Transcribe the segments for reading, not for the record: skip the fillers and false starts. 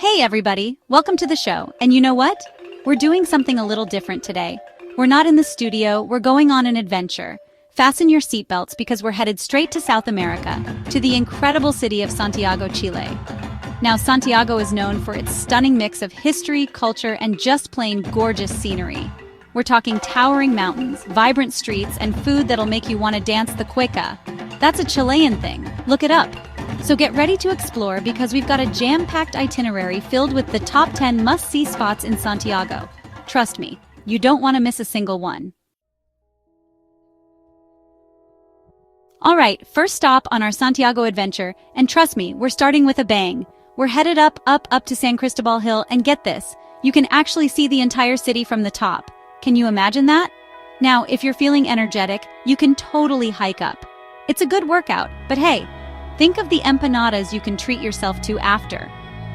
Hey everybody, welcome to the show. And you know what? We're doing something a little different today. We're not in the studio, we're going on an adventure. Fasten your seatbelts because we're headed straight to South America, to the incredible city of Santiago, Chile. Now, Santiago is known for its stunning mix of history, culture, and just plain gorgeous scenery. We're talking towering mountains, vibrant streets, and food that'll make you want to dance the cueca. That's a Chilean thing. Look it up. So get ready to explore because we've got a jam-packed itinerary filled with the top 10 must-see spots in Santiago. Trust me, you don't want to miss a single one. All right, first stop on our Santiago adventure, and trust me, we're starting with a bang. We're headed up to San Cristobal Hill, and get this, you can actually see the entire city from the top. Can you imagine that? Now, if you're feeling energetic, you can totally hike up. It's a good workout, but hey, think of the empanadas you can treat yourself to after.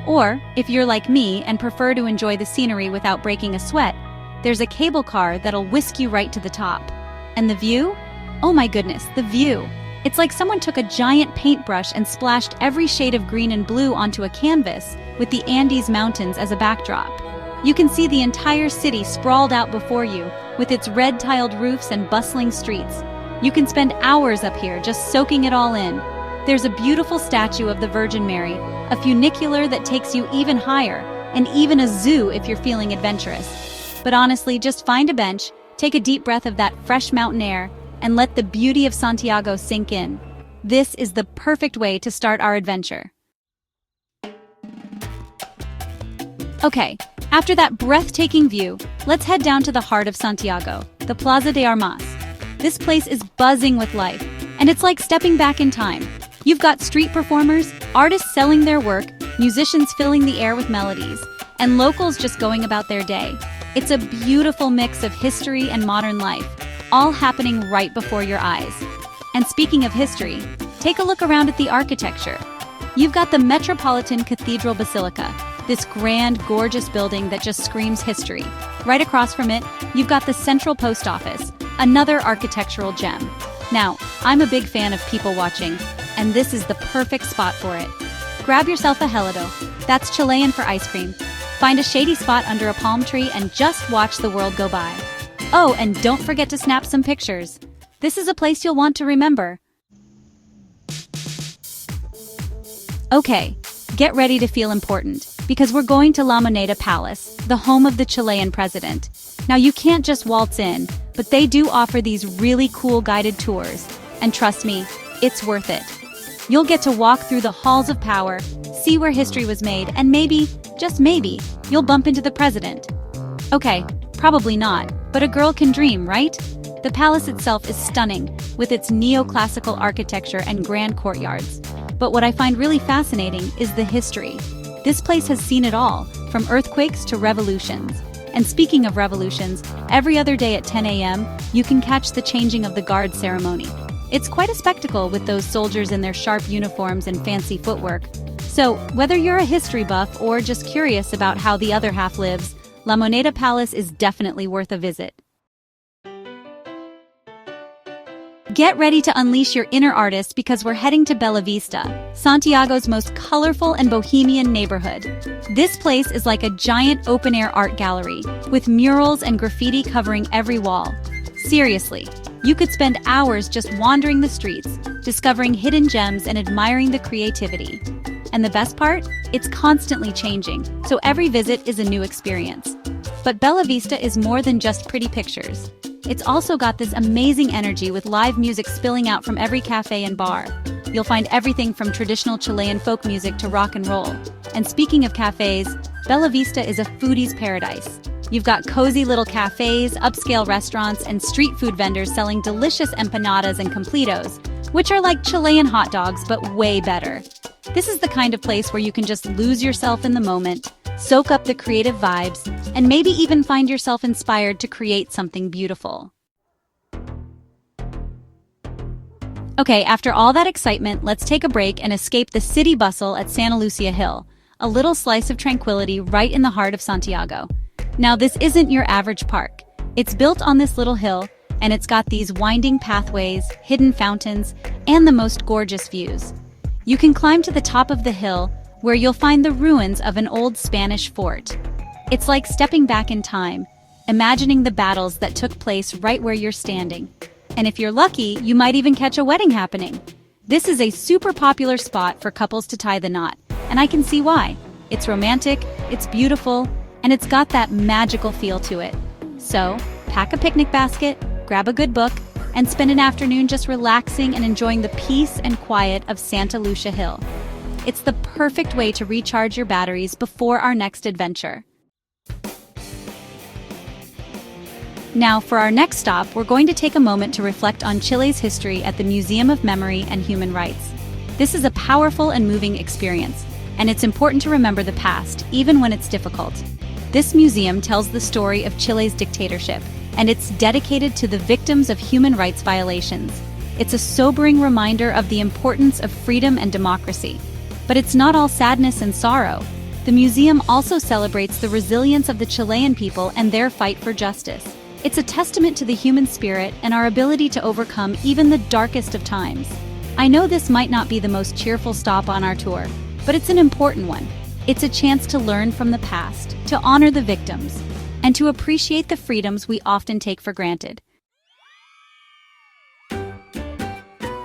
Or, if you're like me and prefer to enjoy the scenery without breaking a sweat, there's a cable car that'll whisk you right to the top. And the view? Oh my goodness, the view. It's like someone took a giant paintbrush and splashed every shade of green and blue onto a canvas with the Andes Mountains as a backdrop. You can see the entire city sprawled out before you with its red-tiled roofs and bustling streets. You can spend hours up here just soaking it all in. There's a beautiful statue of the Virgin Mary, a funicular that takes you even higher, and even a zoo if you're feeling adventurous. But honestly, just find a bench, take a deep breath of that fresh mountain air, and let the beauty of Santiago sink in. This is the perfect way to start our adventure. Okay, after that breathtaking view, let's head down to the heart of Santiago, the Plaza de Armas. This place is buzzing with life, and it's like stepping back in time. You've got street performers, artists selling their work, musicians filling the air with melodies, and locals just going about their day. It's a beautiful mix of history and modern life, all happening right before your eyes. And speaking of history, take a look around at the architecture. You've got the Metropolitan Cathedral Basilica, this grand, gorgeous building that just screams history. Right across from it, you've got the Central Post Office, another architectural gem. Now, I'm a big fan of people watching, and this is the perfect spot for it. Grab yourself a helado, that's Chilean for ice cream. Find a shady spot under a palm tree and just watch the world go by. Oh, and don't forget to snap some pictures. This is a place you'll want to remember. Okay, get ready to feel important, because we're going to La Moneda Palace, the home of the Chilean president. Now, you can't just waltz in, but they do offer these really cool guided tours. And trust me, it's worth it. You'll get to walk through the halls of power, see where history was made, and maybe, just maybe, you'll bump into the president. Okay, probably not, but a girl can dream, right? The palace itself is stunning, with its neoclassical architecture and grand courtyards. But what I find really fascinating is the history. This place has seen it all, from earthquakes to revolutions. And speaking of revolutions, every other day at 10 a.m., you can catch the changing of the guard ceremony. It's quite a spectacle with those soldiers in their sharp uniforms and fancy footwork. So, whether you're a history buff or just curious about how the other half lives, La Moneda Palace is definitely worth a visit. Get ready to unleash your inner artist because we're heading to Bella Vista, Santiago's most colorful and bohemian neighborhood. This place is like a giant open-air art gallery, with murals and graffiti covering every wall. Seriously, you could spend hours just wandering the streets, discovering hidden gems and admiring the creativity. And the best part? It's constantly changing, so every visit is a new experience. But Bella Vista is more than just pretty pictures. It's also got this amazing energy with live music spilling out from every cafe and bar. You'll find everything from traditional Chilean folk music to rock and roll. And speaking of cafes, Bella Vista is a foodie's paradise. You've got cozy little cafes, upscale restaurants, and street food vendors selling delicious empanadas and completos, which are like Chilean hot dogs but way better. This is the kind of place where you can just lose yourself in the moment, soak up the creative vibes, and maybe even find yourself inspired to create something beautiful. Okay, after all that excitement, let's take a break and escape the city bustle at Santa Lucia Hill, a little slice of tranquility right in the heart of Santiago. Now, this isn't your average park. It's built on this little hill, and it's got these winding pathways, hidden fountains, and the most gorgeous views. You can climb to the top of the hill, where you'll find the ruins of an old Spanish fort. It's like stepping back in time, imagining the battles that took place right where you're standing. And if you're lucky, you might even catch a wedding happening. This is a super popular spot for couples to tie the knot, and I can see why. It's romantic, it's beautiful, and it's got that magical feel to it. So, pack a picnic basket, grab a good book, and spend an afternoon just relaxing and enjoying the peace and quiet of Santa Lucia Hill. It's the perfect way to recharge your batteries before our next adventure. Now, for our next stop, we're going to take a moment to reflect on Chile's history at the Museum of Memory and Human Rights. This is a powerful and moving experience, and it's important to remember the past, even when it's difficult. This museum tells the story of Chile's dictatorship, and it's dedicated to the victims of human rights violations. It's a sobering reminder of the importance of freedom and democracy. But it's not all sadness and sorrow. The museum also celebrates the resilience of the Chilean people and their fight for justice. It's a testament to the human spirit and our ability to overcome even the darkest of times. I know this might not be the most cheerful stop on our tour, but it's an important one. It's a chance to learn from the past, to honor the victims, and to appreciate the freedoms we often take for granted.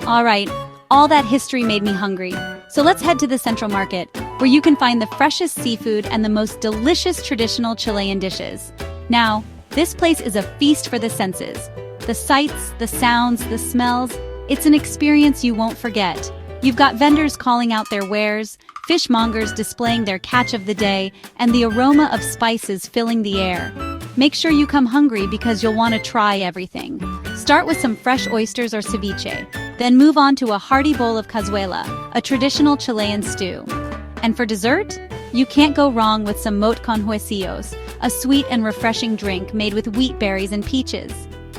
All right, all that history made me hungry. So let's head to the Central Market, where you can find the freshest seafood and the most delicious traditional Chilean dishes. Now, this place is a feast for the senses. The sights, the sounds, the smells, it's an experience you won't forget. You've got vendors calling out their wares, fishmongers displaying their catch of the day, and the aroma of spices filling the air. Make sure you come hungry because you'll want to try everything. Start with some fresh oysters or ceviche, then move on to a hearty bowl of cazuela, a traditional Chilean stew. And for dessert, you can't go wrong with some mote con huesillos, a sweet and refreshing drink made with wheat berries and peaches.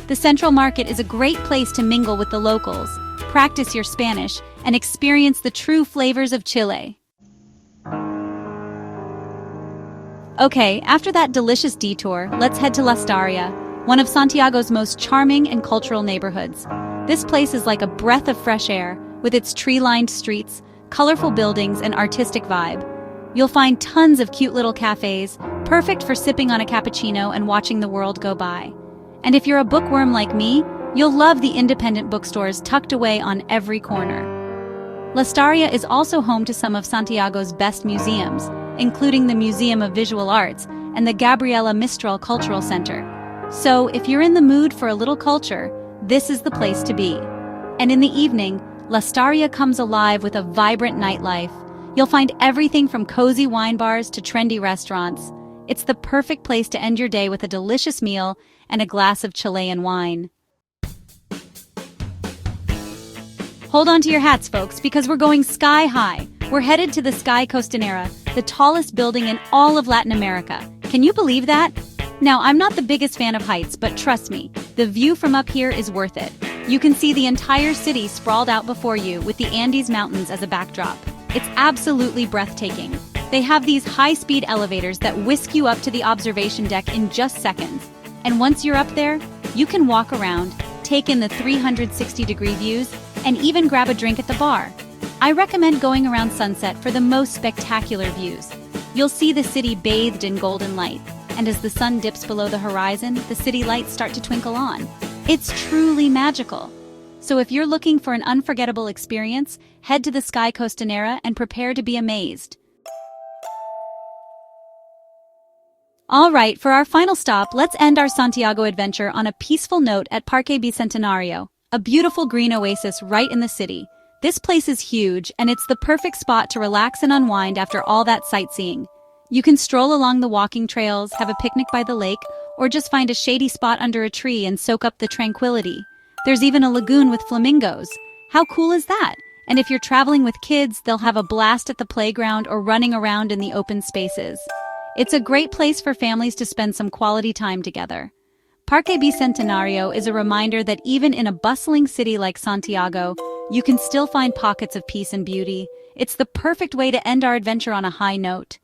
The Central Market is a great place to mingle with the locals, practice your Spanish, and experience the true flavors of Chile. Okay, after that delicious detour, let's head to La Staria, one of Santiago's most charming and cultural neighborhoods. This place is like a breath of fresh air, with its tree-lined streets, colorful buildings, and artistic vibe. You'll find tons of cute little cafes, perfect for sipping on a cappuccino and watching the world go by. And if you're a bookworm like me, you'll love the independent bookstores tucked away on every corner. La Staria is also home to some of Santiago's best museums, including the Museum of Visual Arts and the Gabriela Mistral Cultural Center. So, if you're in the mood for a little culture, this is the place to be. And in the evening, La Staria comes alive with a vibrant nightlife. You'll find everything from cozy wine bars to trendy restaurants. It's the perfect place to end your day with a delicious meal and a glass of Chilean wine. Hold on to your hats, folks, because we're going sky high. We're headed to the Sky Costanera, the tallest building in all of Latin America. Can you believe that? Now, I'm not the biggest fan of heights, but trust me, the view from up here is worth it. You can see the entire city sprawled out before you with the Andes Mountains as a backdrop. It's absolutely breathtaking. They have these high-speed elevators that whisk you up to the observation deck in just seconds. And once you're up there, you can walk around, take in the 360-degree views, and even grab a drink at the bar. I recommend going around sunset for the most spectacular views. You'll see the city bathed in golden light, and as the sun dips below the horizon, the city lights start to twinkle on. It's truly magical. So if you're looking for an unforgettable experience, head to the Sky Costanera and prepare to be amazed. All right, for our final stop, let's end our Santiago adventure on a peaceful note at Parque Bicentenario, a beautiful green oasis right in the city. This place is huge, and it's the perfect spot to relax and unwind after all that sightseeing. You can stroll along the walking trails, have a picnic by the lake, or just find a shady spot under a tree and soak up the tranquility. There's even a lagoon with flamingos. How cool is that? And if you're traveling with kids, they'll have a blast at the playground or running around in the open spaces. It's a great place for families to spend some quality time together. Parque Bicentenario is a reminder that even in a bustling city like Santiago, you can still find pockets of peace and beauty. It's the perfect way to end our adventure on a high note.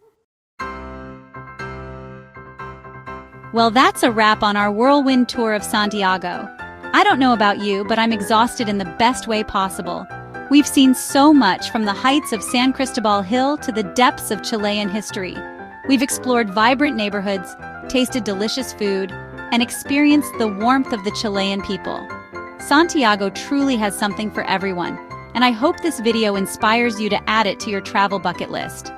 Well, that's a wrap on our whirlwind tour of Santiago. I don't know about you, but I'm exhausted in the best way possible. We've seen so much from the heights of San Cristobal Hill to the depths of Chilean history. We've explored vibrant neighborhoods, tasted delicious food, and experienced the warmth of the Chilean people. Santiago truly has something for everyone, and I hope this video inspires you to add it to your travel bucket list.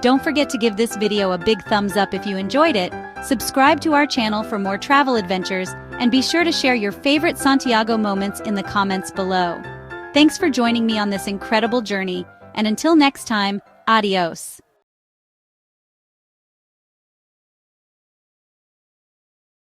Don't forget to give this video a big thumbs up if you enjoyed it, subscribe to our channel for more travel adventures, and be sure to share your favorite Santiago moments in the comments below. Thanks for joining me on this incredible journey, and until next time, adios.